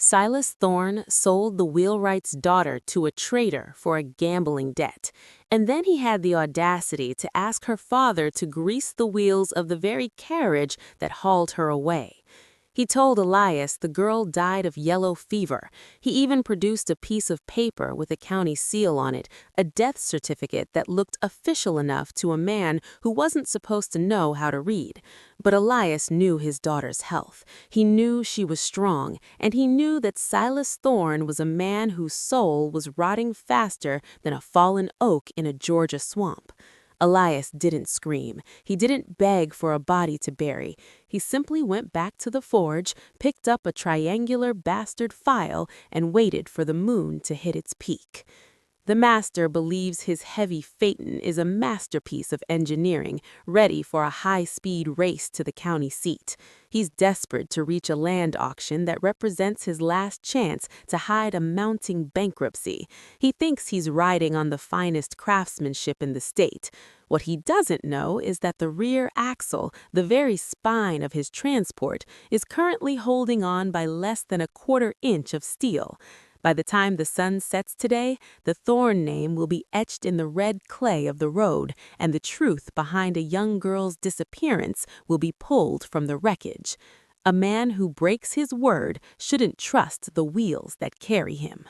Silas Thorne sold the Wheelwright's daughter to a trader for a gambling debt, and then he had the audacity to ask her father to grease the wheels of the very carriage that hauled her away. He told Elias the girl died of yellow fever. He even produced a piece of paper with a county seal on it, a death certificate that looked official enough to a man who wasn't supposed to know how to read. But Elias knew his daughter's health. He knew she was strong, and he knew that Silas Thorne was a man whose soul was rotting faster than a fallen oak in a Georgia swamp. Elias didn't scream. He didn't beg for a body to bury. He simply went back to the forge, picked up a triangular bastard file, and waited for the moon to hit its peak. The master believes his heavy phaeton is a masterpiece of engineering, ready for a high-speed race to the county seat. He's desperate to reach a land auction that represents his last chance to hide a mounting bankruptcy. He thinks he's riding on the finest craftsmanship in the state. What he doesn't know is that the rear axle, the very spine of his transport, is currently holding on by less than a quarter-inch of steel. By the time the sun sets today, the Thorne name will be etched in the red clay of the road, and the truth behind a young girl's disappearance will be pulled from the wreckage. A man who breaks his word shouldn't trust the wheels that carry him.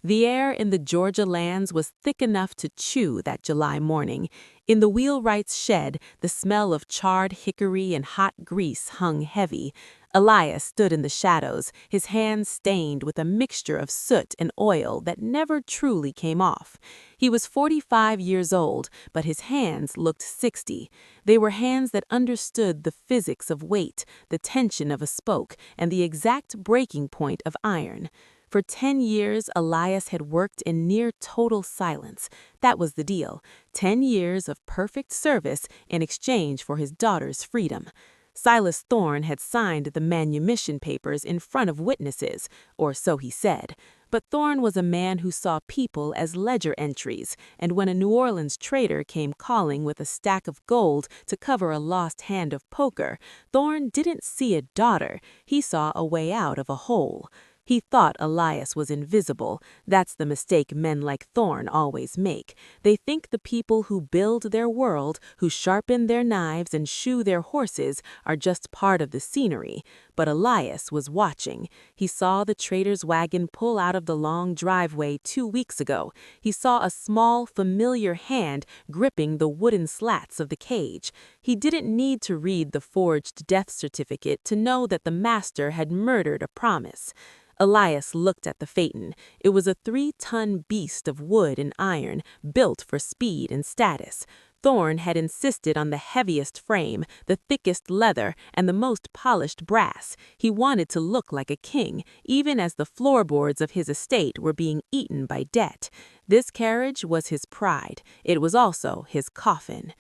The air in the Georgia lands was thick enough to chew that July morning. In the wheelwright's shed, the smell of charred hickory and hot grease hung heavy. Elias stood in the shadows, his hands stained with a mixture of soot and oil that never truly came off. He was 45 years old, but his hands looked 60. They were hands that understood the physics of weight, the tension of a spoke, and the exact breaking point of iron. For 10 years, Elias had worked in near total silence. That was the deal. 10 years of perfect service in exchange for his daughter's freedom. Silas Thorne had signed the manumission papers in front of witnesses, or so he said. But Thorne was a man who saw people as ledger entries, and when a New Orleans trader came calling with a stack of gold to cover a lost hand of poker, Thorne didn't see a daughter. He saw a way out of a hole. He thought Elias was invisible. That's the mistake men like Thorne always make. They think the people who build their world, who sharpen their knives and shoe their horses, are just part of the scenery. But Elias was watching. He saw the trader's wagon pull out of the long driveway 2 weeks ago. He saw a small, familiar hand gripping the wooden slats of the cage. He didn't need to read the forged death certificate to know that the master had murdered a promise. Elias looked at the phaeton. It was a 3-ton beast of wood and iron, built for speed and status. Thorne had insisted on the heaviest frame, the thickest leather, and the most polished brass. He wanted to look like a king, even as the floorboards of his estate were being eaten by debt. This carriage was his pride. It was also his coffin.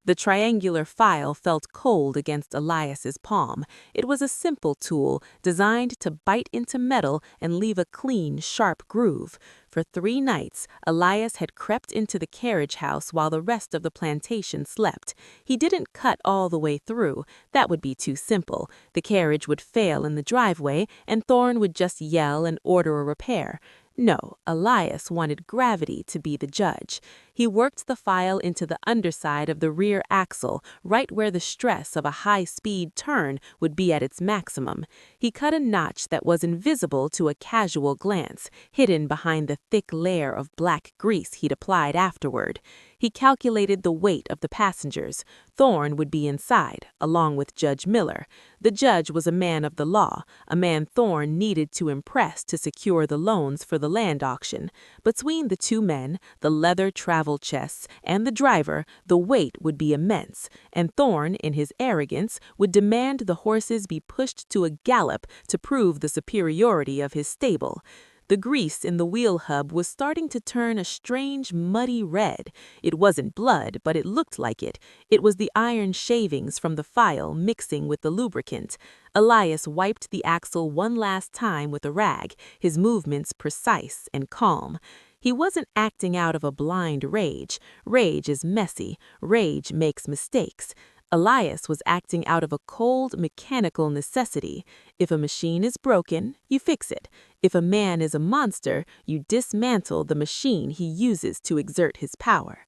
The triangular file felt cold against Elias's palm. It was a simple tool, designed to bite into metal and leave a clean, sharp groove. For 3 nights, Elias had crept into the carriage house while the rest of the plantation slept. He didn't cut all the way through. That would be too simple. The carriage would fail in the driveway, and Thorne would just yell and order a repair. No, Elias wanted gravity to be the judge. He worked the file into the underside of the rear axle, right where the stress of a high-speed turn would be at its maximum. He cut a notch that was invisible to a casual glance, hidden behind the thick layer of black grease he'd applied afterward. He calculated the weight of the passengers. Thorne would be inside, along with Judge Miller. The judge was a man of the law, a man Thorne needed to impress to secure the loans for the land auction. Between the 2 men, the leather travel chests, and the driver, the weight would be immense, and Thorne, in his arrogance, would demand the horses be pushed to a gallop to prove the superiority of his stable. The grease in the wheel hub was starting to turn a strange, muddy red. It wasn't blood, but it looked like it. It was the iron shavings from the file mixing with the lubricant. Elias wiped the axle one last time with a rag, his movements precise and calm. He wasn't acting out of a blind rage. Rage is messy. Rage makes mistakes. Elias was acting out of a cold, mechanical necessity. If a machine is broken, you fix it. If a man is a monster, you dismantle the machine he uses to exert his power.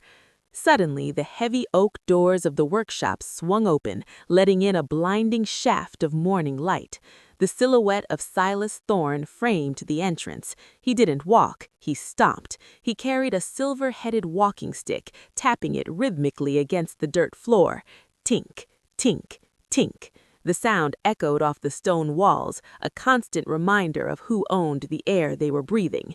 Suddenly, the heavy oak doors of the workshop swung open, letting in a blinding shaft of morning light. The silhouette of Silas Thorne framed the entrance. He didn't walk, he stomped. He carried a silver-headed walking stick, tapping it rhythmically against the dirt floor. Tink, tink, tink. The sound echoed off the stone walls, a constant reminder of who owned the air they were breathing.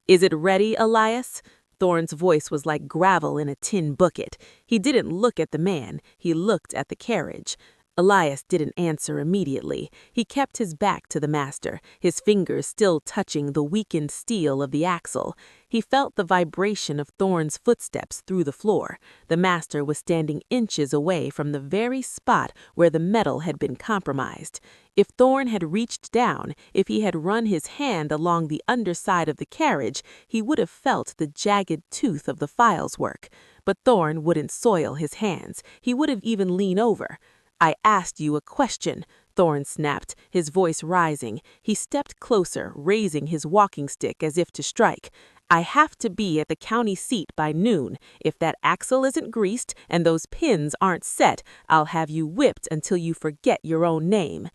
"Is it ready, Elias?" Thorne's voice was like gravel in a tin bucket. He didn't look at the man, he looked at the carriage. Elias didn't answer immediately. He kept his back to the master, his fingers still touching the weakened steel of the axle. He felt the vibration of Thorne's footsteps through the floor. The master was standing inches away from the very spot where the metal had been compromised. If Thorne had reached down, if he had run his hand along the underside of the carriage, he would have felt the jagged tooth of the files work. But Thorne wouldn't soil his hands. He would have even leaned over. "I asked you a question," Thorne snapped, his voice rising. He stepped closer, raising his walking stick as if to strike. "I have to be at the county seat by noon. If that axle isn't greased and those pins aren't set, I'll have you whipped until you forget your own name."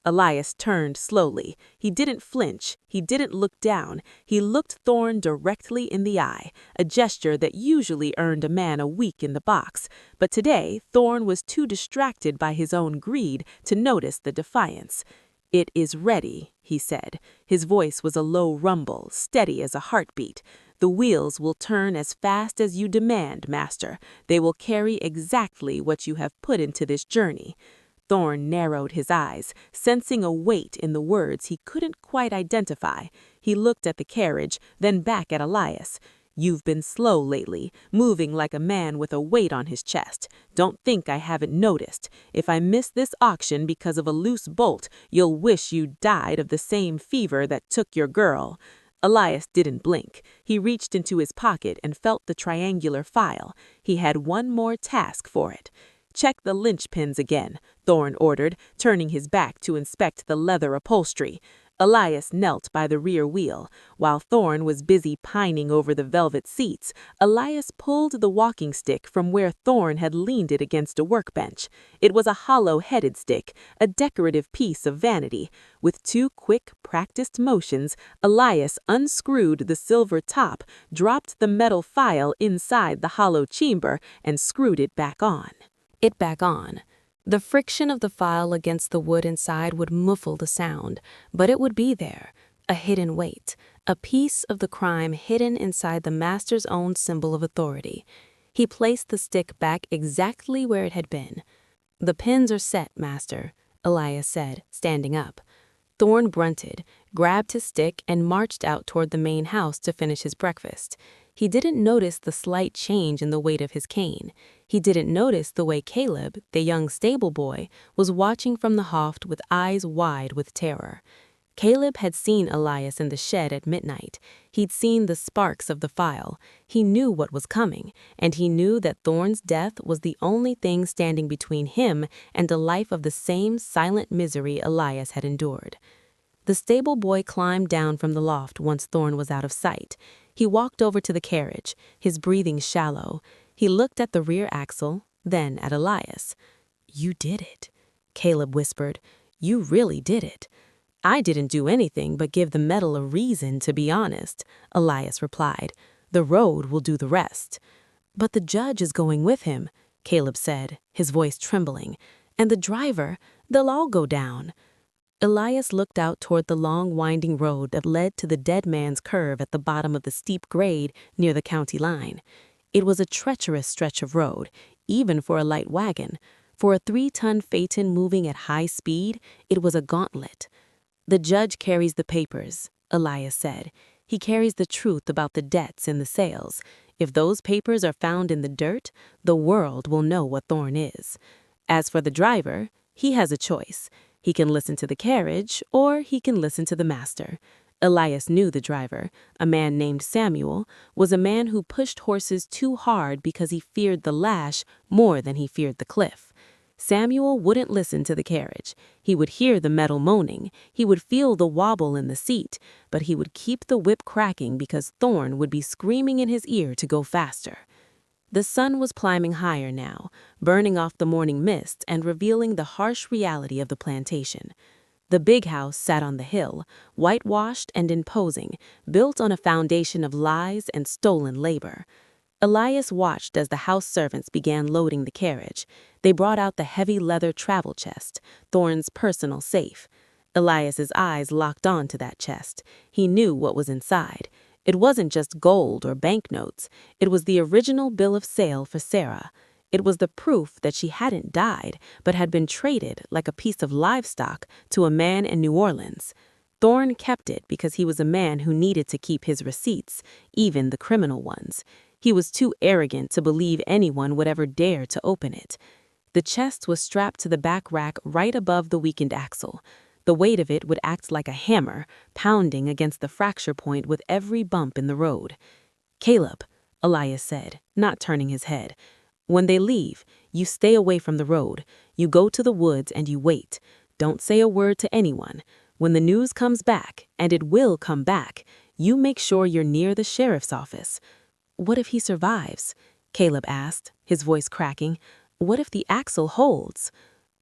Elias turned slowly. He didn't flinch. He didn't look down. He looked Thorne directly in the eye, a gesture that usually earned a man a week in the box. But today, Thorne was too distracted by his own greed to notice the defiance. "It is ready," he said. His voice was a low rumble, steady as a heartbeat. "The wheels will turn as fast as you demand, master. They will carry exactly what you have put into this journey." Thorne narrowed his eyes, sensing a weight in the words he couldn't quite identify. He looked at the carriage, then back at Elias. "You've been slow lately, moving like a man with a weight on his chest. Don't think I haven't noticed. If I miss this auction because of a loose bolt, you'll wish you died of the same fever that took your girl." Elias didn't blink. He reached into his pocket and felt the triangular file. He had one more task for it. "Check the linchpins again," Thorne ordered, turning his back to inspect the leather upholstery. Elias knelt by the rear wheel. While Thorne was busy pining over the velvet seats, Elias pulled the walking stick from where Thorne had leaned it against a workbench. It was a hollow-headed stick, a decorative piece of vanity. With two quick, practiced motions, Elias unscrewed the silver top, dropped the metal file inside the hollow chamber, and screwed it back on. The friction of the file against the wood inside would muffle the sound, but it would be there, a hidden weight, a piece of the crime hidden inside the master's own symbol of authority. He placed the stick back exactly where it had been. "The pins are set, master," Elias said, standing up. Thorne grunted, grabbed his stick, and marched out toward the main house to finish his breakfast. He didn't notice the slight change in the weight of his cane. He didn't notice the way Caleb, the young stable boy, was watching from the loft with eyes wide with terror. Caleb had seen Elias in the shed at midnight. He'd seen the sparks of the file. He knew what was coming, and he knew that Thorne's death was the only thing standing between him and a life of the same silent misery Elias had endured. The stable boy climbed down from the loft once Thorne was out of sight. He walked over to the carriage, his breathing shallow. He looked at the rear axle, then at Elias. "You did it," Caleb whispered. "You really did it." "I didn't do anything but give the metal a reason, to be honest," Elias replied. "The road will do the rest." "But the judge is going with him," Caleb said, his voice trembling. "And the driver, they'll all go down." Elias looked out toward the long winding road that led to the dead man's curve at the bottom of the steep grade near the county line. It was a treacherous stretch of road, even for a light wagon. For a 3-ton phaeton moving at high speed, it was a gauntlet. "The judge carries the papers," Elias said. "He carries the truth about the debts and the sales. If those papers are found in the dirt, the world will know what Thorne is. As for the driver, he has a choice. He can listen to the carriage, or he can listen to the master." Elias knew the driver, a man named Samuel, was a man who pushed horses too hard because he feared the lash more than he feared the cliff. Samuel wouldn't listen to the carriage. He would hear the metal moaning, he would feel the wobble in the seat, but he would keep the whip cracking because Thorn would be screaming in his ear to go faster. The sun was climbing higher now, burning off the morning mist and revealing the harsh reality of the plantation. The big house sat on the hill, whitewashed and imposing, built on a foundation of lies and stolen labor. Elias watched as the house servants began loading the carriage. They brought out the heavy leather travel chest, Thorn's personal safe. Elias's eyes locked on to that chest. He knew what was inside. It wasn't just gold or banknotes. It was the original bill of sale for Sarah. It was the proof that she hadn't died, but had been traded like a piece of livestock to a man in New Orleans. Thorn kept it because he was a man who needed to keep his receipts, even the criminal ones. He was too arrogant to believe anyone would ever dare to open it. The chest was strapped to the back rack right above the weakened axle. The weight of it would act like a hammer, pounding against the fracture point with every bump in the road. "Caleb," Elias said, not turning his head, "when they leave, you stay away from the road. You go to the woods and you wait. Don't say a word to anyone. When the news comes back, and it will come back, you make sure you're near the sheriff's office." "What if he survives?" Caleb asked, his voice cracking. "What if the axle holds?"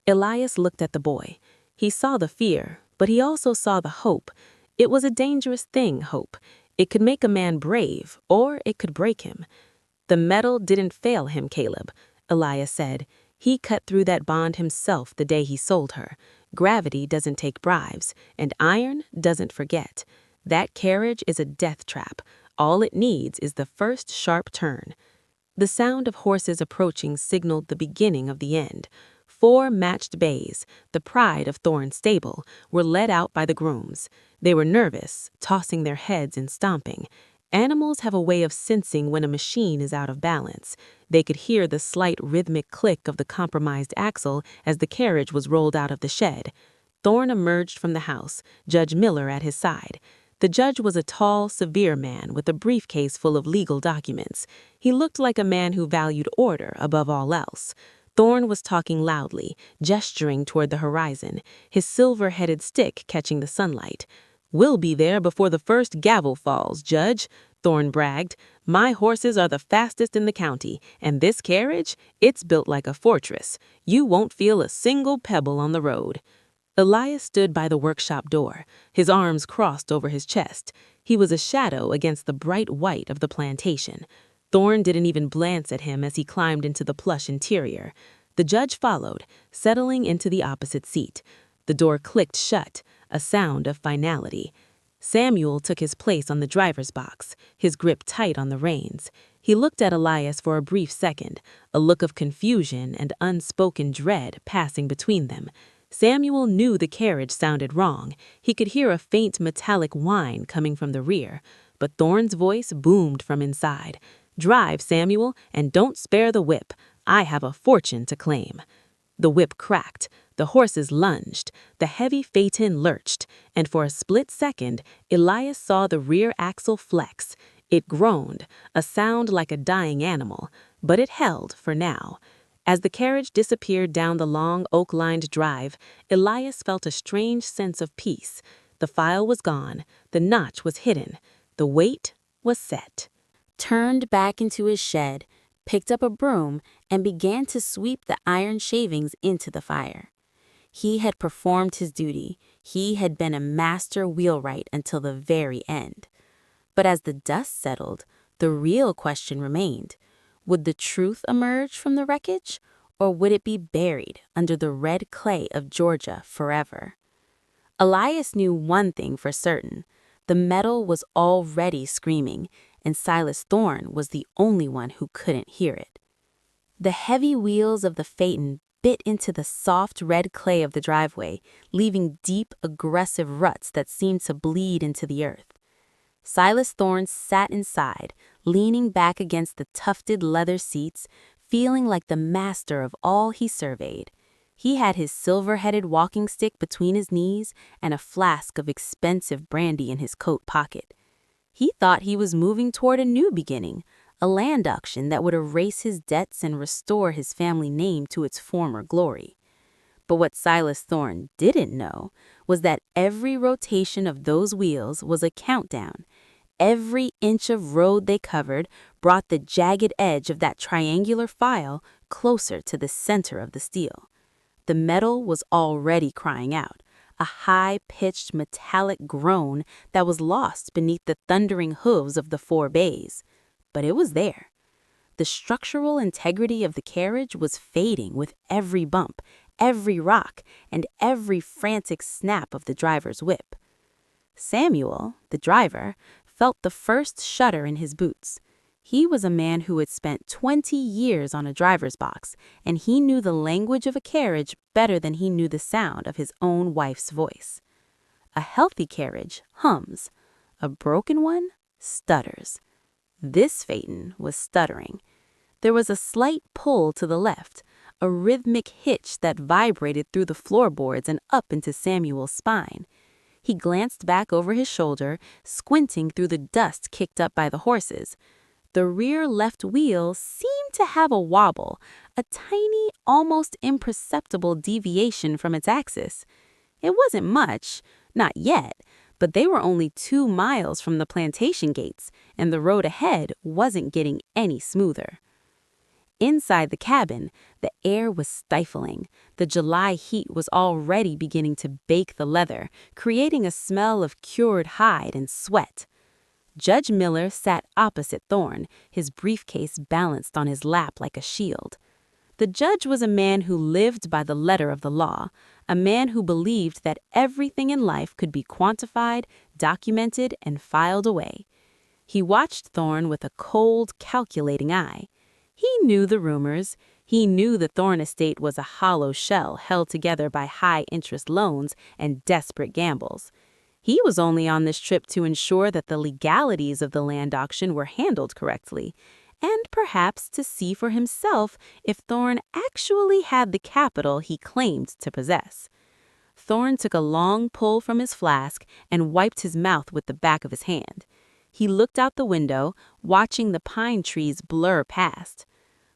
Elias looked at the boy. He saw the fear, but he also saw the hope. It was a dangerous thing, hope. It could make a man brave, or it could break him. "The metal didn't fail him, Caleb," Elias said. "He cut through that bond himself the day he sold her. Gravity doesn't take bribes, and iron doesn't forget. That carriage is a death trap. All it needs is the first sharp turn." The sound of horses approaching signaled the beginning of the end. 4 matched bays, the pride of Thorn's stable, were led out by the grooms. They were nervous, tossing their heads and stomping. Animals have a way of sensing when a machine is out of balance. They could hear the slight rhythmic click of the compromised axle as the carriage was rolled out of the shed. Thorn emerged from the house, Judge Miller at his side. The judge was a tall, severe man with a briefcase full of legal documents. He looked like a man who valued order above all else. Thorn was talking loudly, gesturing toward the horizon, his silver-headed stick catching the sunlight. "We'll be there before the first gavel falls, Judge," Thorn bragged. "My horses are the fastest in the county, and this carriage, it's built like a fortress. You won't feel a single pebble on the road." Elias stood by the workshop door, his arms crossed over his chest. He was a shadow against the bright white of the plantation. Thorn didn't even glance at him as he climbed into the plush interior. The judge followed, settling into the opposite seat. The door clicked shut, a sound of finality. Samuel took his place on the driver's box, his grip tight on the reins. He looked at Elias for a brief second, a look of confusion and unspoken dread passing between them. Samuel knew the carriage sounded wrong. He could hear a faint metallic whine coming from the rear, but Thorn's voice boomed from inside. "Drive, Samuel, and don't spare the whip. I have a fortune to claim." The whip cracked, the horses lunged, the heavy phaeton lurched, and for a split second, Elias saw the rear axle flex. It groaned, a sound like a dying animal, but it held for now. As the carriage disappeared down the long oak-lined drive, Elias felt a strange sense of peace. The file was gone, the notch was hidden, the weight was set. Turned back into his shed, picked up a broom, and began to sweep the iron shavings into the fire. He had performed his duty. He had been a master wheelwright until the very end. But as the dust settled, the real question remained. Would the truth emerge from the wreckage, or would it be buried under the red clay of Georgia forever? Elias knew one thing for certain. The metal was already screaming, and Silas Thorn was the only one who couldn't hear it. The heavy wheels of the phaeton bit into the soft red clay of the driveway, leaving deep, aggressive ruts that seemed to bleed into the earth. Silas Thorn sat inside, leaning back against the tufted leather seats, feeling like the master of all he surveyed. He had his silver-headed walking stick between his knees and a flask of expensive brandy in his coat pocket. He thought he was moving toward a new beginning, a land auction that would erase his debts and restore his family name to its former glory. But what Silas Thorne didn't know was that every rotation of those wheels was a countdown. Every inch of road they covered brought the jagged edge of that triangular file closer to the center of the steel. The metal was already crying out, a high-pitched metallic groan that was lost beneath the thundering hooves of the four bays. But it was there. The structural integrity of the carriage was fading with every bump, every rock, and every frantic snap of the driver's whip. Samuel, the driver, felt the first shudder in his boots. He was a man who had spent 20 years on a driver's box, and he knew the language of a carriage better than he knew the sound of his own wife's voice. A healthy carriage hums. A broken one stutters. This phaeton was stuttering. There was a slight pull to the left, a rhythmic hitch that vibrated through the floorboards and up into Samuel's spine. He glanced back over his shoulder, squinting through the dust kicked up by the horses. The rear left wheel seemed to have a wobble, a tiny, almost imperceptible deviation from its axis. It wasn't much, not yet, but they were only 2 miles from the plantation gates, and the road ahead wasn't getting any smoother. Inside the cabin, the air was stifling. The July heat was already beginning to bake the leather, creating a smell of cured hide and sweat. Judge Miller sat opposite Thorne, his briefcase balanced on his lap like a shield. The judge was a man who lived by the letter of the law, a man who believed that everything in life could be quantified, documented, and filed away. He watched Thorne with a cold, calculating eye. He knew the rumors. He knew the Thorne estate was a hollow shell held together by high-interest loans and desperate gambles. He was only on this trip to ensure that the legalities of the land auction were handled correctly, and perhaps to see for himself if Thorne actually had the capital he claimed to possess. Thorne took a long pull from his flask and wiped his mouth with the back of his hand. He looked out the window, watching the pine trees blur past.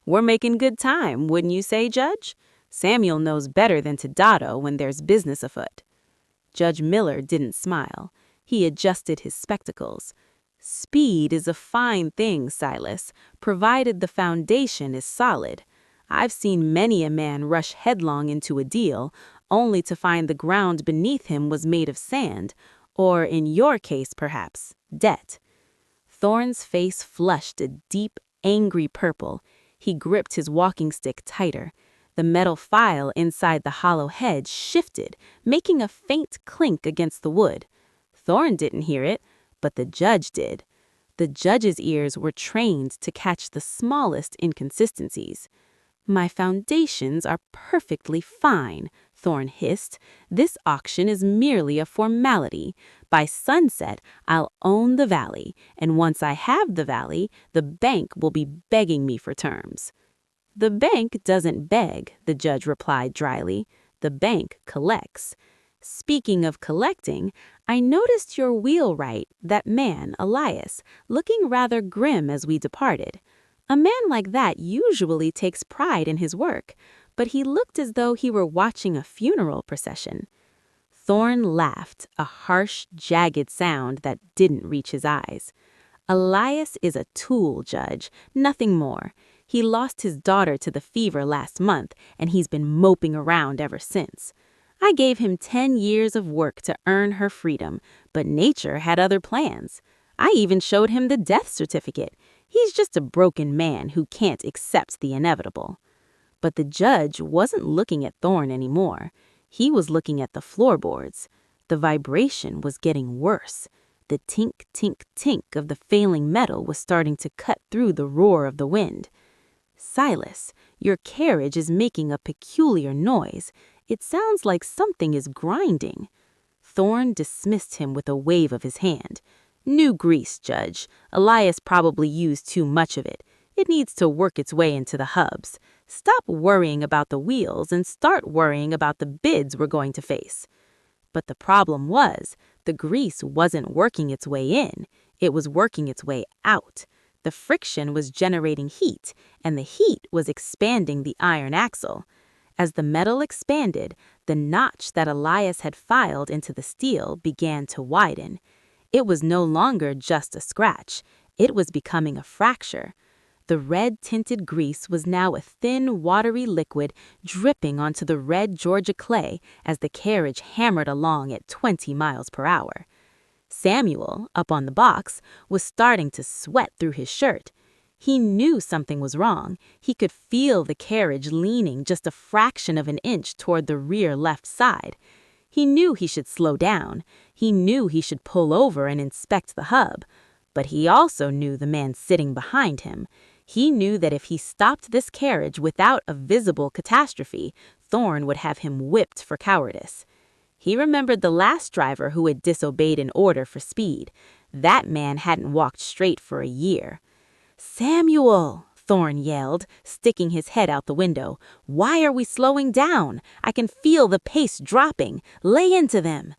"We're making good time, wouldn't you say, Judge? Samuel knows better than to dawdle when there's business afoot." Judge Miller didn't smile. He adjusted his spectacles. "Speed is a fine thing, Silas, provided the foundation is solid. I've seen many a man rush headlong into a deal, only to find the ground beneath him was made of sand, or, in your case perhaps, debt." Thorne's face flushed a deep, angry purple. He gripped his walking stick tighter. The metal file inside the hollow head shifted, making a faint clink against the wood. Thorne didn't hear it, but the judge did. The judge's ears were trained to catch the smallest inconsistencies. "My foundations are perfectly fine," Thorne hissed. "This auction is merely a formality. By sunset, I'll own the valley, and once I have the valley, the bank will be begging me for terms." "The bank doesn't beg," the judge replied dryly. "The bank collects. Speaking of collecting, I noticed your wheelwright, that man, Elias, looking rather grim as we departed. A man like that usually takes pride in his work, but he looked as though he were watching a funeral procession." Thorne laughed, a harsh, jagged sound that didn't reach his eyes. "Elias is a tool, Judge, nothing more. He lost his daughter to the fever last month, and he's been moping around ever since. I gave him 10 years of work to earn her freedom, but nature had other plans. I even showed him the death certificate. He's just a broken man who can't accept the inevitable." But the judge wasn't looking at Thorne anymore. He was looking at the floorboards. The vibration was getting worse. The tink, tink, tink of the failing metal was starting to cut through the roar of the wind. "Silas, your carriage is making a peculiar noise. It sounds like something is grinding." Thorne dismissed him with a wave of his hand. "New grease, Judge. Elias probably used too much of it. It needs to work its way into the hubs. Stop worrying about the wheels and start worrying about the bids we're going to face." But the problem was, the grease wasn't working its way in. It was working its way out. The friction was generating heat, and the heat was expanding the iron axle. As the metal expanded, the notch that Elias had filed into the steel began to widen. It was no longer just a scratch. It was becoming a fracture. The red-tinted grease was now a thin, watery liquid dripping onto the red Georgia clay as the carriage hammered along at 20 miles per hour. Samuel, up on the box, was starting to sweat through his shirt. He knew something was wrong. He could feel the carriage leaning just a fraction of an inch toward the rear left side. He knew he should slow down. He knew he should pull over and inspect the hub. But he also knew the man sitting behind him. He knew that if he stopped this carriage without a visible catastrophe, Thorne would have him whipped for cowardice. He remembered the last driver who had disobeyed an order for speed. That man hadn't walked straight for a year. "Samuel!" Thorne yelled, sticking his head out the window. "Why are we slowing down? I can feel the pace dropping. Lay into them."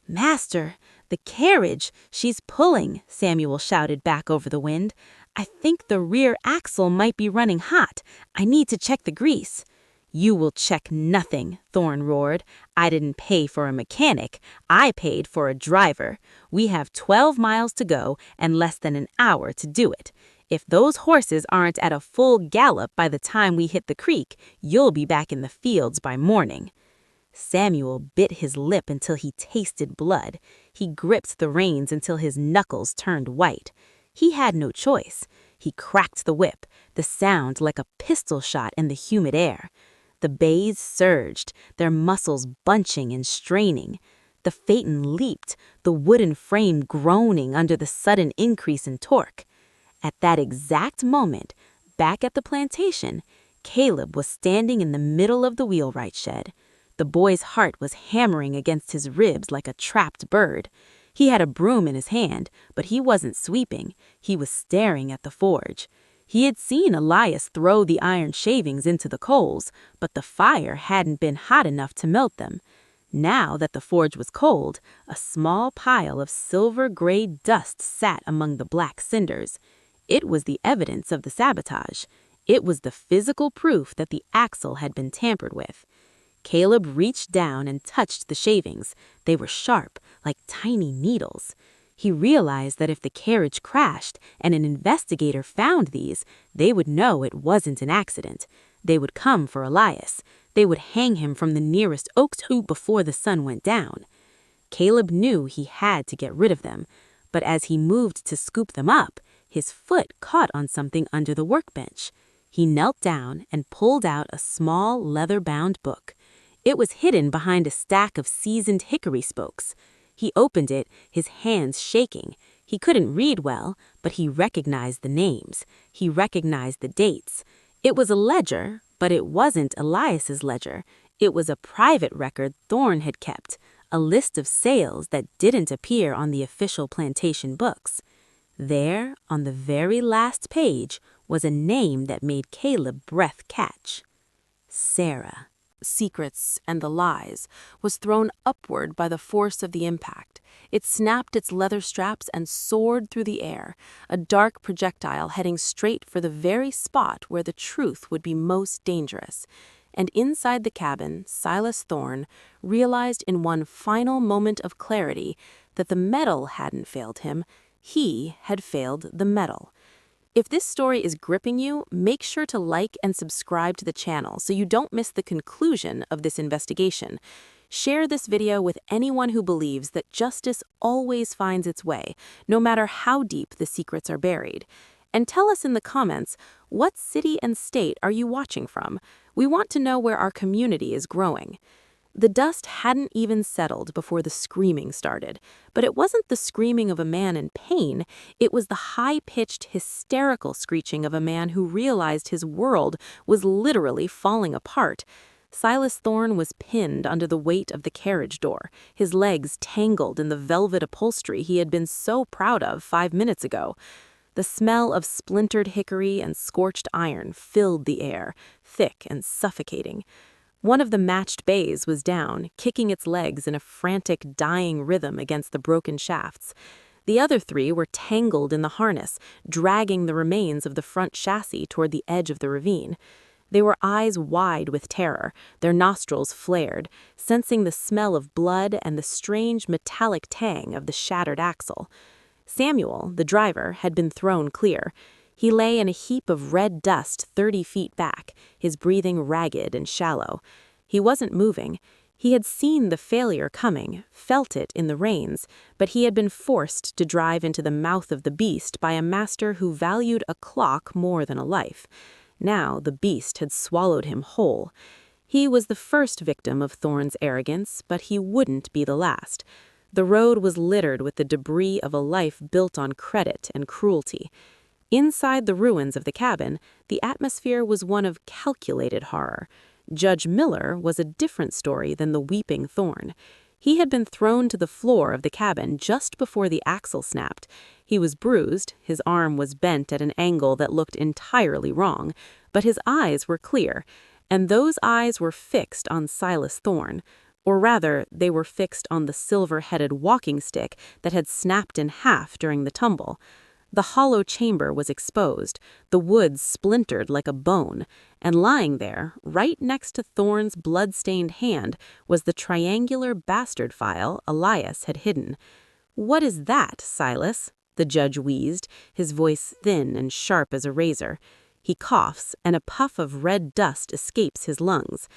"Master, the carriage, she's pulling," Samuel shouted back over the wind. "I think the rear axle might be running hot. I need to check the grease." "You will check nothing," Thorne roared. "I didn't pay for a mechanic. I paid for a driver. We have 12 miles to go and less than an hour to do it. If those horses aren't at a full gallop by the time we hit the creek, you'll be back in the fields by morning." Samuel bit his lip until he tasted blood. He gripped the reins until his knuckles turned white. He had no choice. He cracked the whip, the sound like a pistol shot in the humid air. The bays surged, their muscles bunching and straining. The phaeton leaped, the wooden frame groaning under the sudden increase in torque. At that exact moment, back at the plantation, Caleb was standing in the middle of the wheelwright shed. The boy's heart was hammering against his ribs like a trapped bird. He had a broom in his hand, but he wasn't sweeping. He was staring at the forge. He had seen Elias throw the iron shavings into the coals, but the fire hadn't been hot enough to melt them. Now that the forge was cold, a small pile of silver-gray dust sat among the black cinders. It was the evidence of the sabotage. It was the physical proof that the axle had been tampered with. Caleb reached down and touched the shavings. They were sharp, like tiny needles. He realized that if the carriage crashed and an investigator found these, they would know it wasn't an accident. They would come for Elias. They would hang him from the nearest oak tree before the sun went down. Caleb knew he had to get rid of them, but as he moved to scoop them up, his foot caught on something under the workbench. He knelt down and pulled out a small leather-bound book. It was hidden behind a stack of seasoned hickory spokes. He opened it, his hands shaking. He couldn't read well, but he recognized the names. He recognized the dates. It was a ledger, but it wasn't Elias's ledger. It was a private record Thorne had kept, a list of sales that didn't appear on the official plantation books. There, on the very last page, was a name that made Caleb's breath catch. Sarah. Secrets and the lies, was thrown upward by the force of the impact. It snapped its leather straps and soared through the air, a dark projectile heading straight for the very spot where the truth would be most dangerous. And inside the cabin, Silas Thorne realized in one final moment of clarity that the metal hadn't failed him, he had failed the metal. If this story is gripping you, make sure to like and subscribe to the channel so you don't miss the conclusion of this investigation. Share this video with anyone who believes that justice always finds its way, no matter how deep the secrets are buried. And tell us in the comments, what city and state are you watching from? We want to know where our community is growing. The dust hadn't even settled before the screaming started, but it wasn't the screaming of a man in pain, it was the high-pitched, hysterical screeching of a man who realized his world was literally falling apart. Silas Thorne was pinned under the weight of the carriage door, his legs tangled in the velvet upholstery he had been so proud of 5 minutes ago. The smell of splintered hickory and scorched iron filled the air, thick and suffocating. One of the matched bays was down, kicking its legs in a frantic, dying rhythm against the broken shafts. The other 3 were tangled in the harness, dragging the remains of the front chassis toward the edge of the ravine. They were eyes wide with terror, their nostrils flared, sensing the smell of blood and the strange metallic tang of the shattered axle. Samuel, the driver, had been thrown clear. He lay in a heap of red dust 30 feet back, his breathing ragged and shallow. He wasn't moving. He had seen the failure coming, felt it in the reins, but he had been forced to drive into the mouth of the beast by a master who valued a clock more than a life. Now the beast had swallowed him whole. He was the first victim of Thorne's arrogance, but he wouldn't be the last. The road was littered with the debris of a life built on credit and cruelty. Inside the ruins of the cabin, the atmosphere was one of calculated horror. Judge Miller was a different story than the weeping Thorne. He had been thrown to the floor of the cabin just before the axle snapped. He was bruised, his arm was bent at an angle that looked entirely wrong, but his eyes were clear, and those eyes were fixed on Silas Thorne. Or rather, they were fixed on the silver-headed walking stick that had snapped in half during the tumble. The hollow chamber was exposed, the wood splintered like a bone, and lying there, right next to Thorne's blood-stained hand, was the triangular bastard file Elias had hidden. "What is that, Silas?" the judge wheezed, his voice thin and sharp as a razor. He coughs, and a puff of red dust escapes his lungs.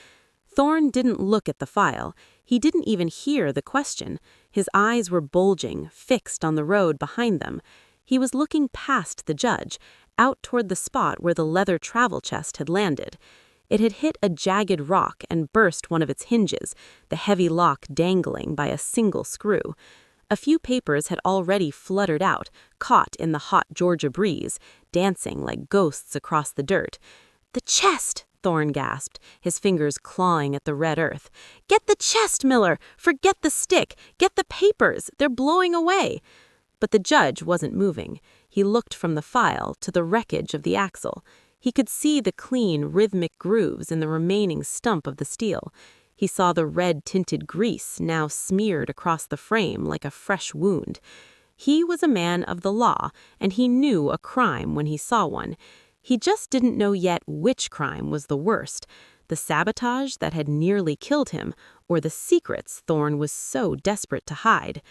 Thorne didn't look at the file. He didn't even hear the question. His eyes were bulging, fixed on the road behind them. He was looking past the judge, out toward the spot where the leather travel chest had landed. It had hit a jagged rock and burst one of its hinges, the heavy lock dangling by a single screw. A few papers had already fluttered out, caught in the hot Georgia breeze, dancing like ghosts across the dirt. "The chest!" Thorne gasped, his fingers clawing at the red earth. "Get the chest, Miller! Forget the stick! Get the papers! They're blowing away!" But the judge wasn't moving. He looked from the file to the wreckage of the axle. He could see the clean, rhythmic grooves in the remaining stump of the steel. He saw the red-tinted grease now smeared across the frame like a fresh wound. He was a man of the law, and he knew a crime when he saw one. He just didn't know yet which crime was the worst, the sabotage that had nearly killed him, or the secrets Thorne was so desperate to hide.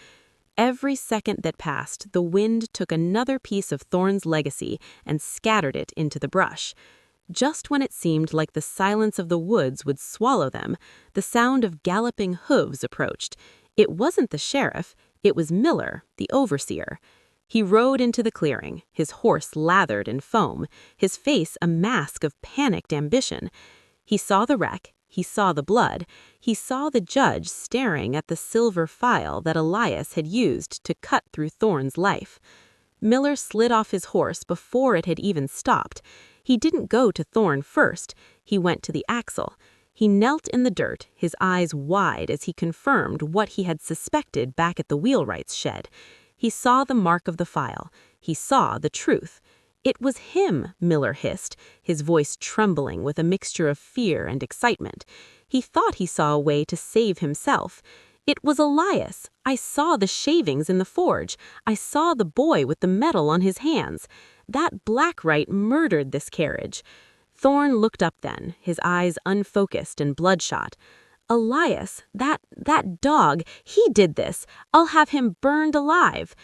Every second that passed, the wind took another piece of Thorne's legacy and scattered it into the brush. Just when it seemed like the silence of the woods would swallow them, the sound of galloping hooves approached. It wasn't the sheriff, it was Miller, the overseer. He rode into the clearing, his horse lathered in foam, his face a mask of panicked ambition. He saw the wreck. He saw the blood. He saw the judge staring at the silver file that Elias had used to cut through Thorne's life. Miller slid off his horse before it had even stopped. He didn't go to Thorne first. He went to the axle. He knelt in the dirt, his eyes wide as he confirmed what he had suspected back at the Wheelwright's shed. He saw the mark of the file. He saw the truth. It was him, Miller hissed, his voice trembling with a mixture of fear and excitement. He thought he saw a way to save himself. "It was Elias. I saw the shavings in the forge. I saw the boy with the metal on his hands. That Blackwright murdered this carriage." Thorne looked up then, his eyes unfocused and bloodshot. "Elias, that dog, he did this. I'll have him burned alive."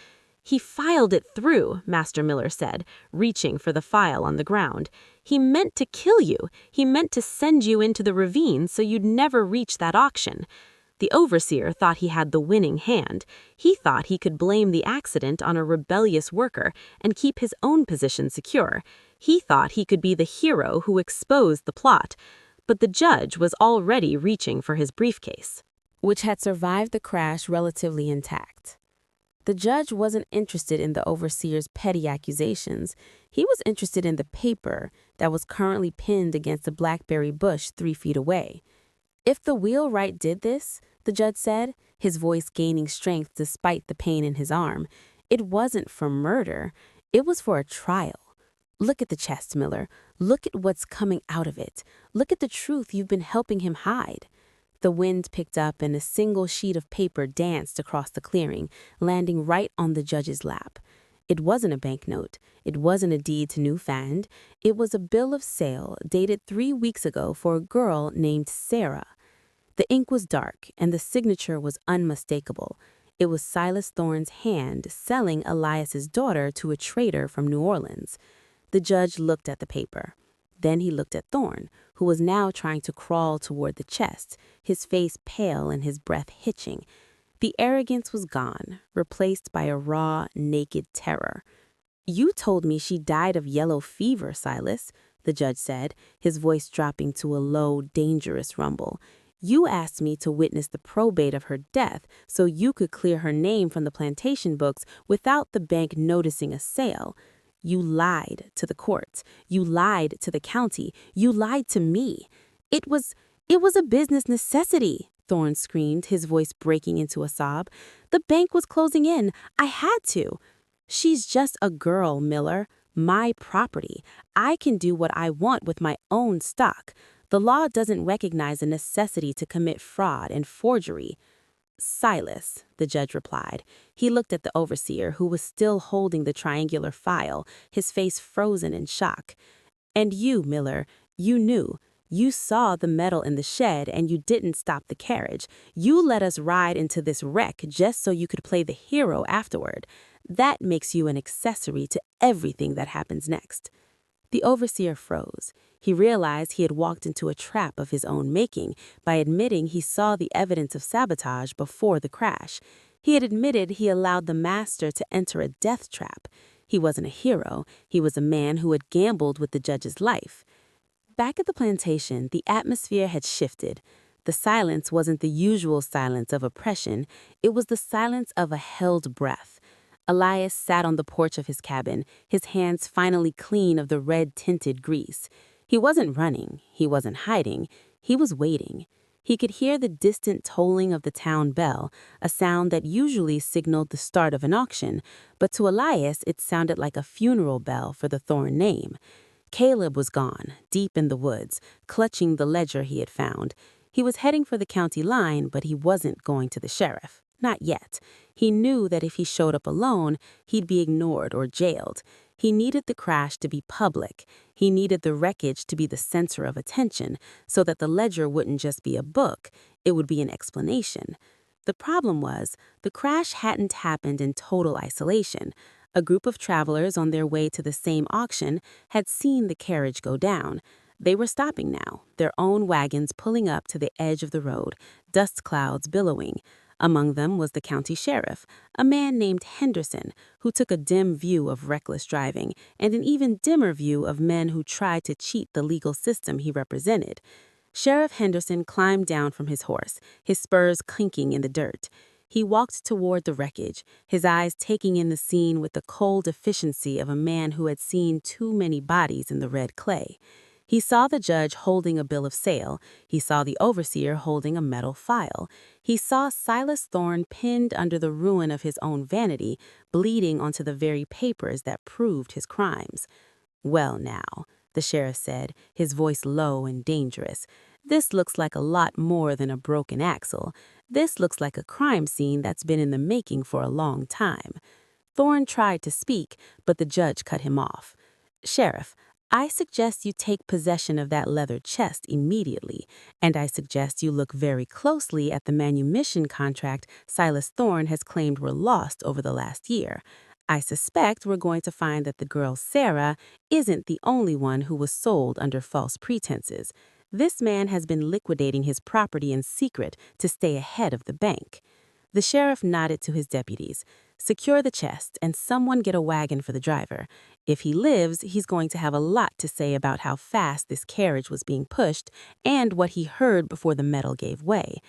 "He filed it through," Master Miller said, reaching for the file on the ground. "He meant to kill you. He meant to send you into the ravine so you'd never reach that auction." The overseer thought he had the winning hand. He thought he could blame the accident on a rebellious worker and keep his own position secure. He thought he could be the hero who exposed the plot. But the judge was already reaching for his briefcase, which had survived the crash relatively intact. The judge wasn't interested in the overseer's petty accusations. He was interested in the paper that was currently pinned against a blackberry bush 3 feet away. "If the Wheelwright did this," the judge said, his voice gaining strength despite the pain in his arm, "it wasn't for murder. It was for a trial. Look at the chest, Miller. Look at what's coming out of it. Look at the truth you've been helping him hide." The wind picked up and a single sheet of paper danced across the clearing, landing right on the judge's lap. It wasn't a banknote. It wasn't a deed to Newfound. It was a bill of sale dated 3 weeks ago for a girl named Sarah. The ink was dark and the signature was unmistakable. It was Silas Thorne's hand selling Elias's daughter to a trader from New Orleans. The judge looked at the paper. Then he looked at Thorne, who was now trying to crawl toward the chest, his face pale and his breath hitching. The arrogance was gone, replaced by a raw, naked terror. "You told me she died of yellow fever, Silas," the judge said, his voice dropping to a low, dangerous rumble. "You asked me to witness the probate of her death so you could clear her name from the plantation books without the bank noticing a sale. You lied to the courts. You lied to the county. You lied to me. It was a business necessity," Thorne screamed, his voice breaking into a sob. "The bank was closing in. I had to. She's just a girl, Miller. My property. I can do what I want with my own stock. The law doesn't recognize a necessity to commit fraud and forgery." "Silas," the judge replied. He looked at the overseer, who was still holding the triangular file, his face frozen in shock. "And you, Miller, you knew. You saw the metal in the shed and you didn't stop the carriage. You let us ride into this wreck just so you could play the hero afterward. That makes you an accessory to everything that happens next." The overseer froze. He realized he had walked into a trap of his own making by admitting he saw the evidence of sabotage before the crash. He had admitted he allowed the master to enter a death trap. He wasn't a hero. He was a man who had gambled with the judge's life. Back at the plantation, the atmosphere had shifted. The silence wasn't the usual silence of oppression. It was the silence of a held breath. Elias sat on the porch of his cabin, his hands finally clean of the red-tinted grease. He wasn't running. He wasn't hiding. He was waiting. He could hear the distant tolling of the town bell, a sound that usually signaled the start of an auction, but to Elias it sounded like a funeral bell for the Thorne name. Caleb was gone, deep in the woods, clutching the ledger he had found. He was heading for the county line, but he wasn't going to the sheriff. Not yet. He knew that if he showed up alone, he'd be ignored or jailed. He needed the crash to be public. He needed the wreckage to be the center of attention, so that the ledger wouldn't just be a book, it would be an explanation. The problem was, the crash hadn't happened in total isolation. A group of travelers on their way to the same auction had seen the carriage go down. They were stopping now, their own wagons pulling up to the edge of the road, dust clouds billowing. Among them was the county sheriff, a man named Henderson, who took a dim view of reckless driving and an even dimmer view of men who tried to cheat the legal system he represented. Sheriff Henderson climbed down from his horse, his spurs clinking in the dirt. He walked toward the wreckage, his eyes taking in the scene with the cold efficiency of a man who had seen too many bodies in the red clay. He saw the judge holding a bill of sale. He saw the overseer holding a metal file. He saw Silas Thorne pinned under the ruin of his own vanity, bleeding onto the very papers that proved his crimes. "Well now," the sheriff said, his voice low and dangerous, "this looks like a lot more than a broken axle. This looks like a crime scene that's been in the making for a long time." Thorne tried to speak, but the judge cut him off. "Sheriff, I suggest you take possession of that leather chest immediately, and I suggest you look very closely at the manumission contract Silas Thorne has claimed were lost over the last year. I suspect we're going to find that the girl Sarah isn't the only one who was sold under false pretenses. This man has been liquidating his property in secret to stay ahead of the bank." The sheriff nodded to his deputies. "Secure the chest and someone get a wagon for the driver. If he lives, he's going to have a lot to say about how fast this carriage was being pushed and what he heard before the metal gave way."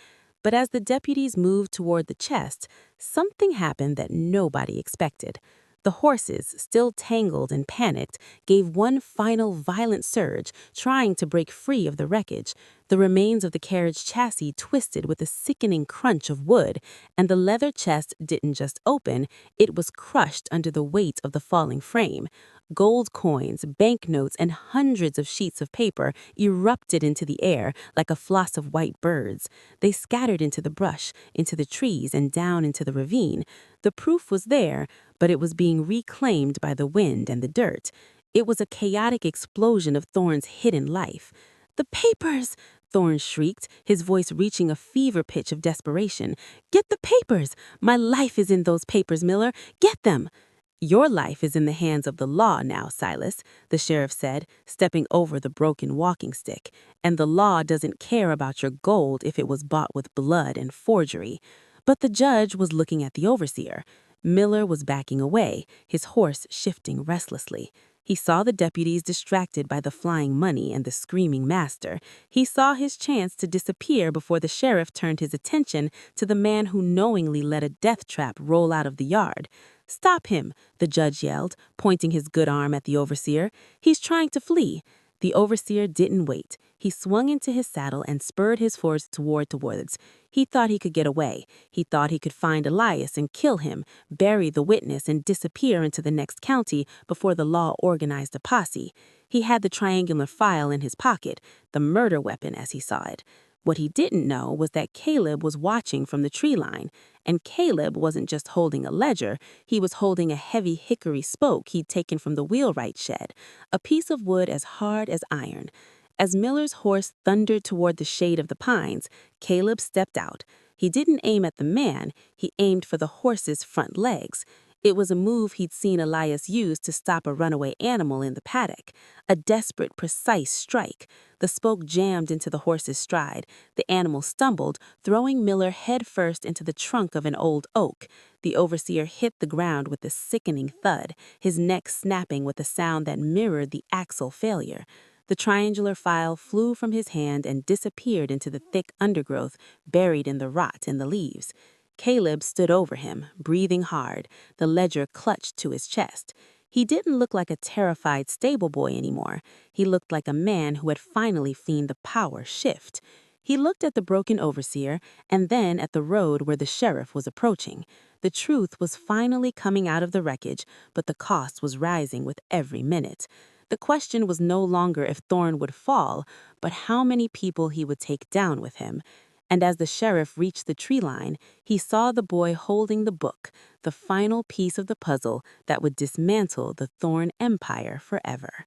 But as the deputies moved toward the chest, something happened that nobody expected. The horses, still tangled and panicked, gave one final violent surge, trying to break free of the wreckage. The remains of the carriage chassis twisted with a sickening crunch of wood, and the leather chest didn't just open, it was crushed under the weight of the falling frame. Gold coins, banknotes, and hundreds of sheets of paper erupted into the air like a floss of white birds. They scattered into the brush, into the trees, and down into the ravine. The proof was there, but it was being reclaimed by the wind and the dirt. It was a chaotic explosion of Thorne's hidden life. "The papers!" Thorne shrieked, his voice reaching a fever pitch of desperation. "Get the papers! My life is in those papers, Miller! Get them!" "Your life is in the hands of the law now, Silas," the sheriff said, stepping over the broken walking stick. "And the law doesn't care about your gold if it was bought with blood and forgery." But the judge was looking at the overseer. Miller was backing away, his horse shifting restlessly. He saw the deputies distracted by the flying money and the screaming master. He saw his chance to disappear before the sheriff turned his attention to the man who knowingly let a death trap roll out of the yard. "Stop him," the judge yelled, pointing his good arm at the overseer. "He's trying to flee." The overseer didn't wait. He swung into his saddle and spurred his horse toward the woods. He thought he could get away. He thought he could find Elias and kill him, bury the witness, and disappear into the next county before the law organized a posse. He had the triangular file in his pocket, the murder weapon as he saw it. What he didn't know was that Caleb was watching from the tree line, and Caleb wasn't just holding a ledger, he was holding a heavy hickory spoke he'd taken from the wheelwright shed, a piece of wood as hard as iron. As Miller's horse thundered toward the shade of the pines, Caleb stepped out. He didn't aim at the man, he aimed for the horse's front legs. It was a move he'd seen Elias use to stop a runaway animal in the paddock. A desperate, precise strike. The spoke jammed into the horse's stride. The animal stumbled, throwing Miller headfirst into the trunk of an old oak. The overseer hit the ground with a sickening thud, his neck snapping with a sound that mirrored the axle failure. The triangular file flew from his hand and disappeared into the thick undergrowth, buried in the rot and the leaves. Caleb stood over him, breathing hard, the ledger clutched to his chest. He didn't look like a terrified stable boy anymore. He looked like a man who had finally seen the power shift. He looked at the broken overseer and then at the road where the sheriff was approaching. The truth was finally coming out of the wreckage, but the cost was rising with every minute. The question was no longer if Thorne would fall, but how many people he would take down with him. And as the sheriff reached the tree line, he saw the boy holding the book, the final piece of the puzzle that would dismantle the Thorne empire forever.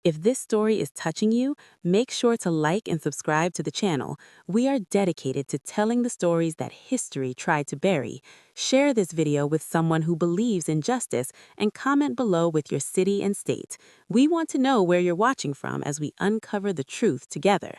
If this story is touching you, make sure to like and subscribe to the channel. We are dedicated to telling the stories that history tried to bury. Share this video with someone who believes in justice and comment below with your city and state. We want to know where you're watching from as we uncover the truth together.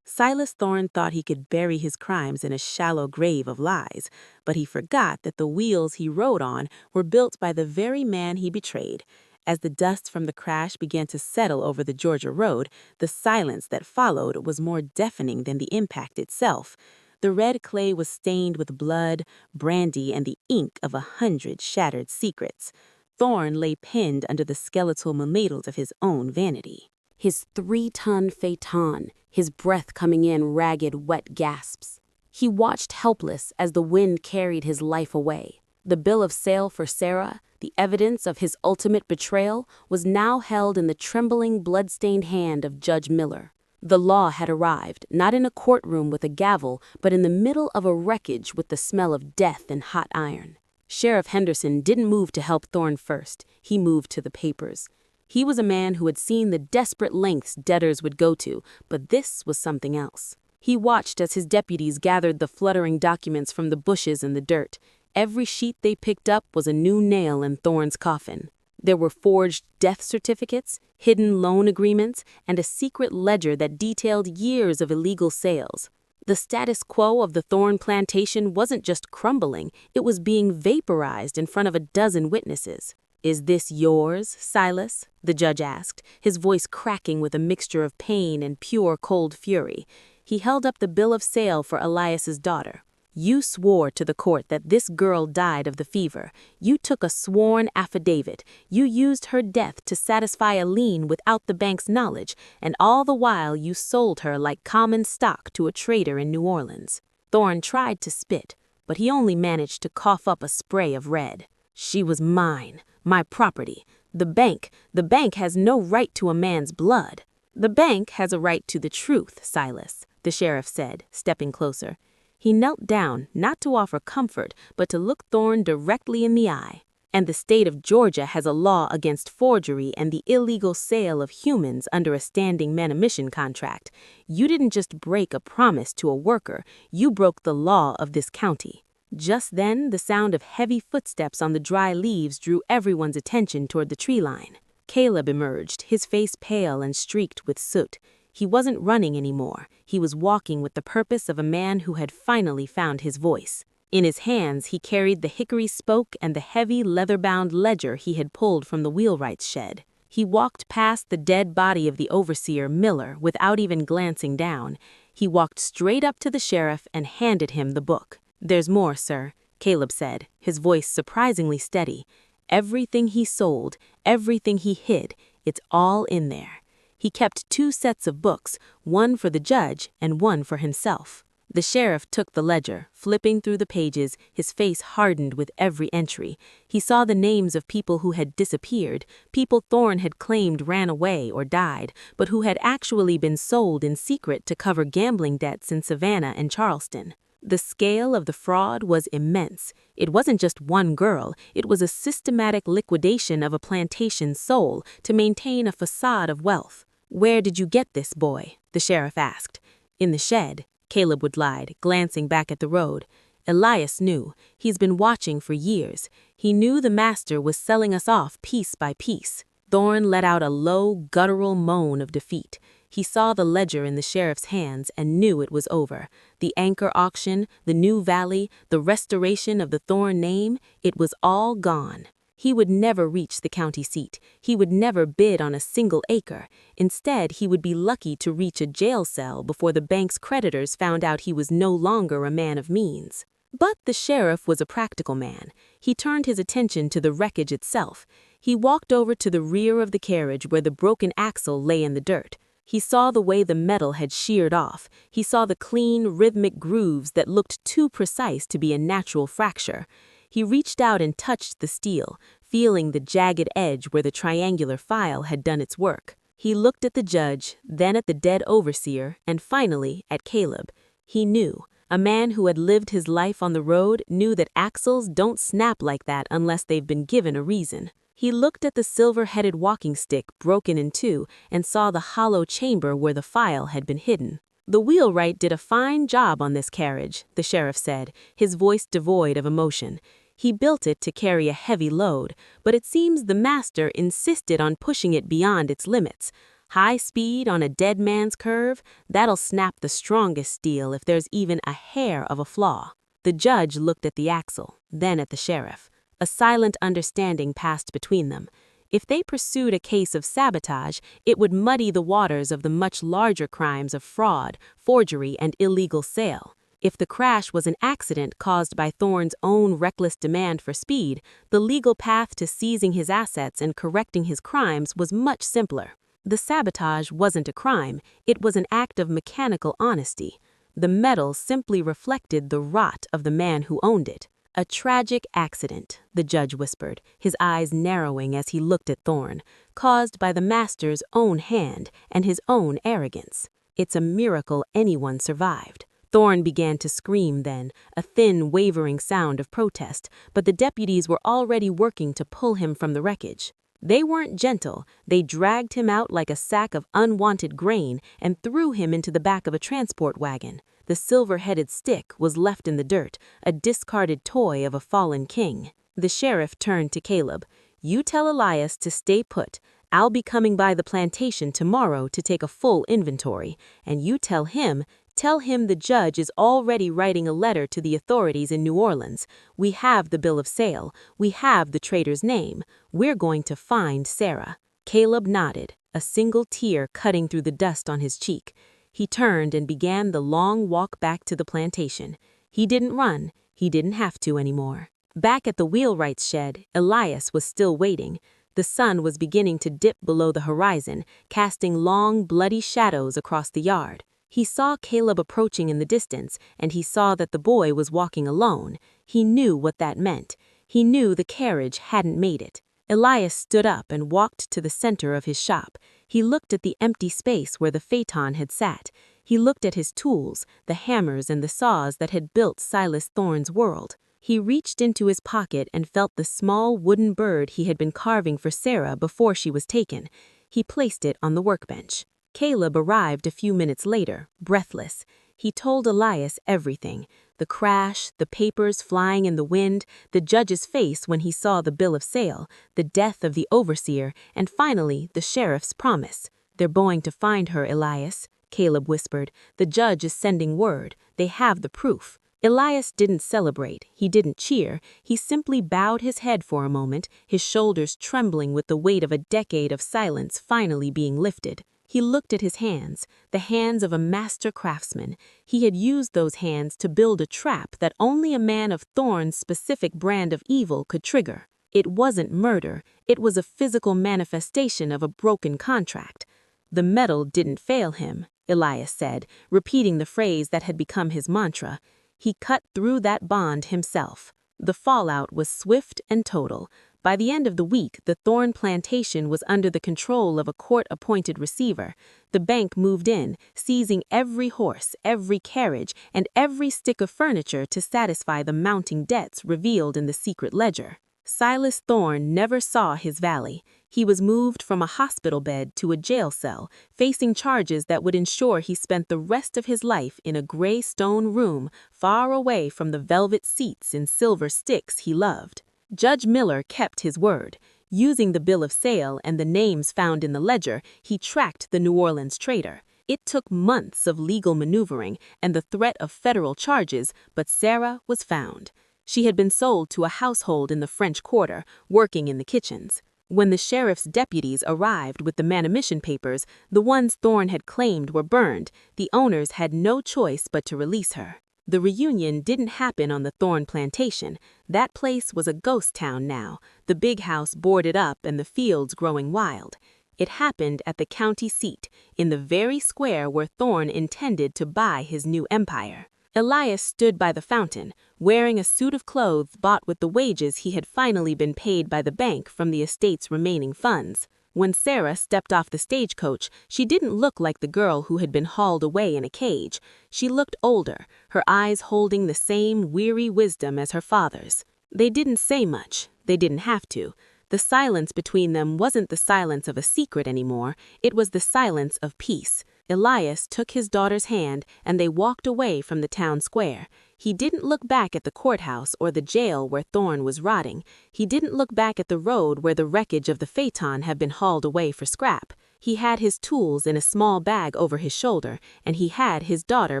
Silas Thorne thought he could bury his crimes in a shallow grave of lies, but he forgot that the wheels he rode on were built by the very man he betrayed. As the dust from the crash began to settle over the Georgia road, the silence that followed was more deafening than the impact itself. The red clay was stained with blood, brandy, and the ink of 100 shattered secrets. Thorne lay pinned under the skeletal mammatus of his own vanity. His 3-ton phaeton, his breath coming in ragged, wet gasps. He watched helpless as the wind carried his life away. The bill of sale for Sarah, the evidence of his ultimate betrayal, was now held in the trembling, blood-stained hand of Judge Miller. The law had arrived, not in a courtroom with a gavel, but in the middle of a wreckage with the smell of death and hot iron. Sheriff Henderson didn't move to help Thorne first. He moved to the papers. He was a man who had seen the desperate lengths debtors would go to, but this was something else. He watched as his deputies gathered the fluttering documents from the bushes and the dirt. Every sheet they picked up was a new nail in Thorne's coffin. There were forged death certificates, hidden loan agreements, and a secret ledger that detailed years of illegal sales. The status quo of the Thorne plantation wasn't just crumbling, it was being vaporized in front of a dozen witnesses. "Is this yours, Silas?" the judge asked, his voice cracking with a mixture of pain and pure cold fury. He held up the bill of sale for Elias's daughter. You swore to the court that this girl died of the fever. You took a sworn affidavit. You used her death to satisfy a lien without the bank's knowledge, and all the while you sold her like common stock to a trader in New Orleans." Thorne tried to spit, but he only managed to cough up a spray of red. "She was mine, my property. The bank has no right to a man's blood." "The bank has a right to the truth, Silas," the sheriff said, stepping closer. He knelt down, not to offer comfort, but to look Thorne directly in the eye. "And the state of Georgia has a law against forgery and the illegal sale of humans under a standing manumission contract. You didn't just break a promise to a worker, you broke the law of this county." Just then, the sound of heavy footsteps on the dry leaves drew everyone's attention toward the tree line. Caleb emerged, his face pale and streaked with soot. He wasn't running anymore. He was walking with the purpose of a man who had finally found his voice. In his hands, he carried the hickory spoke and the heavy leather-bound ledger he had pulled from the wheelwright's shed. He walked past the dead body of the overseer, Miller, without even glancing down. He walked straight up to the sheriff and handed him the book. "There's more, sir," Caleb said, his voice surprisingly steady. "Everything he sold, everything he hid, it's all in there." He kept 2 sets of books, one for the judge and one for himself. The sheriff took the ledger, flipping through the pages, his face hardened with every entry. He saw the names of people who had disappeared, people Thorne had claimed ran away or died, but who had actually been sold in secret to cover gambling debts in Savannah and Charleston. The scale of the fraud was immense. It wasn't just one girl, it was a systematic liquidation of a plantation's soul to maintain a facade of wealth. "Where did you get this, boy?" the sheriff asked. "In the shed," Caleb would lie, glancing back at the road. "Elias knew. He's been watching for years. He knew the master was selling us off piece by piece." Thorne let out a low, guttural moan of defeat. He saw the ledger in the sheriff's hands and knew it was over. The anchor auction, the new valley, the restoration of the Thorne name, it was all gone. He would never reach the county seat. He would never bid on a single acre. Instead, he would be lucky to reach a jail cell before the bank's creditors found out he was no longer a man of means. But the sheriff was a practical man. He turned his attention to the wreckage itself. He walked over to the rear of the carriage where the broken axle lay in the dirt. He saw the way the metal had sheared off. He saw the clean, rhythmic grooves that looked too precise to be a natural fracture. He reached out and touched the steel, feeling the jagged edge where the triangular file had done its work. He looked at the judge, then at the dead overseer, and finally at Caleb. He knew. A man who had lived his life on the road knew that axles don't snap like that unless they've been given a reason. He looked at the silver-headed walking stick broken in 2 and saw the hollow chamber where the file had been hidden. "The wheelwright did a fine job on this carriage," the sheriff said, his voice devoid of emotion. "He built it to carry a heavy load, but it seems the master insisted on pushing it beyond its limits. High speed on a dead man's curve, that'll snap the strongest steel if there's even a hair of a flaw." The judge looked at the axle, then at the sheriff. A silent understanding passed between them. If they pursued a case of sabotage, it would muddy the waters of the much larger crimes of fraud, forgery, and illegal sale. If the crash was an accident caused by Thorne's own reckless demand for speed, the legal path to seizing his assets and correcting his crimes was much simpler. The sabotage wasn't a crime, it was an act of mechanical honesty. The metal simply reflected the rot of the man who owned it. "A tragic accident," the judge whispered, his eyes narrowing as he looked at Thorne, "caused by the master's own hand and his own arrogance. It's a miracle anyone survived." Thorne began to scream then, a thin, wavering sound of protest, but the deputies were already working to pull him from the wreckage. They weren't gentle. They dragged him out like a sack of unwanted grain and threw him into the back of a transport wagon. The silver-headed stick was left in the dirt, a discarded toy of a fallen king. The sheriff turned to Caleb. "You tell Elias to stay put. I'll be coming by the plantation tomorrow to take a full inventory. And you tell him the judge is already writing a letter to the authorities in New Orleans. We have the bill of sale. We have the trader's name. We're going to find Sarah." Caleb nodded, a single tear cutting through the dust on his cheek. He turned and began the long walk back to the plantation. He didn't run. He didn't have to anymore. Back at the wheelwright's shed, Elias was still waiting. The sun was beginning to dip below the horizon, casting long, bloody shadows across the yard. He saw Caleb approaching in the distance, and he saw that the boy was walking alone. He knew what that meant. He knew the carriage hadn't made it. Elias stood up and walked to the center of his shop. He looked at the empty space where the phaeton had sat. He looked at his tools, the hammers and the saws that had built Silas Thorne's world. He reached into his pocket and felt the small wooden bird he had been carving for Sarah before she was taken. He placed it on the workbench. Caleb arrived a few minutes later, breathless. He told Elias everything. The crash, the papers flying in the wind, the judge's face when he saw the bill of sale, the death of the overseer, and finally, the sheriff's promise. "They're going to find her, Elias," Caleb whispered. "The judge is sending word. They have the proof." Elias didn't celebrate. He didn't cheer. He simply bowed his head for a moment, his shoulders trembling with the weight of a decade of silence finally being lifted. He looked at his hands, the hands of a master craftsman. He had used those hands to build a trap that only a man of Thorne's specific brand of evil could trigger. It wasn't murder. It was a physical manifestation of a broken contract. "The metal didn't fail him," Elias said, repeating the phrase that had become his mantra. He cut through that bond himself. The fallout was swift and total. By the end of the week, the Thorne plantation was under the control of a court-appointed receiver. The bank moved in, seizing every horse, every carriage, and every stick of furniture to satisfy the mounting debts revealed in the secret ledger. Silas Thorne never saw his valley. He was moved from a hospital bed to a jail cell, facing charges that would ensure he spent the rest of his life in a gray stone room, far away from the velvet seats and silver sticks he loved. Judge Miller kept his word. Using the bill of sale and the names found in the ledger, he tracked the New Orleans trader. It took months of legal maneuvering and the threat of federal charges, but Sarah was found. She had been sold to a household in the French Quarter, working in the kitchens. When the sheriff's deputies arrived with the manumission papers, the ones Thorne had claimed were burned. The owners had no choice but to release her. The reunion didn't happen on the Thorne plantation. That place was a ghost town now, the big house boarded up and the fields growing wild. It happened at the county seat, in the very square where Thorne intended to buy his new empire. Elias stood by the fountain, wearing a suit of clothes bought with the wages he had finally been paid by the bank from the estate's remaining funds. When Sarah stepped off the stagecoach, she didn't look like the girl who had been hauled away in a cage. She looked older, her eyes holding the same weary wisdom as her father's. They didn't say much. They didn't have to. The silence between them wasn't the silence of a secret anymore. It was the silence of peace. Elias took his daughter's hand, and they walked away from the town square. He didn't look back at the courthouse or the jail where Thorne was rotting. He didn't look back at the road where the wreckage of the phaeton had been hauled away for scrap. He had his tools in a small bag over his shoulder, and he had his daughter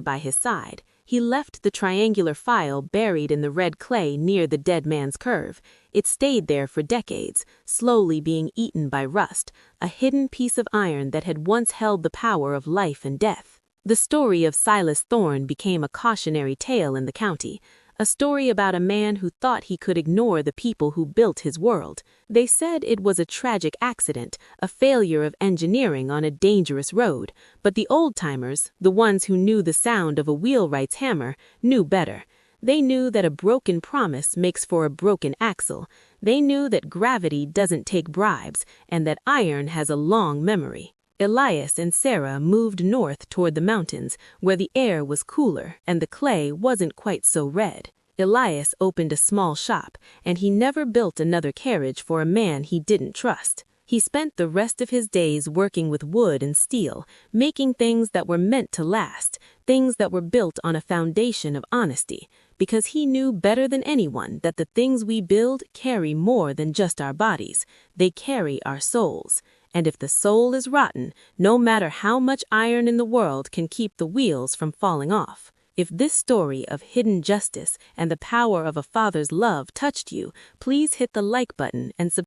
by his side. He left the triangular file buried in the red clay near the dead man's curve. It stayed there for decades, slowly being eaten by rust, a hidden piece of iron that had once held the power of life and death. The story of Silas Thorne became a cautionary tale in the county, a story about a man who thought he could ignore the people who built his world. They said it was a tragic accident, a failure of engineering on a dangerous road, but the old-timers, the ones who knew the sound of a wheelwright's hammer, knew better. They knew that a broken promise makes for a broken axle. They knew that gravity doesn't take bribes, and that iron has a long memory. Elias and Sarah moved north toward the mountains, where the air was cooler and the clay wasn't quite so red. Elias opened a small shop, and he never built another carriage for a man he didn't trust. He spent the rest of his days working with wood and steel, making things that were meant to last, things that were built on a foundation of honesty, because he knew better than anyone that the things we build carry more than just our bodies. They carry our souls. And if the soul is rotten, no matter how much iron in the world can keep the wheels from falling off. If this story of hidden justice and the power of a father's love touched you, please hit the like button and subscribe.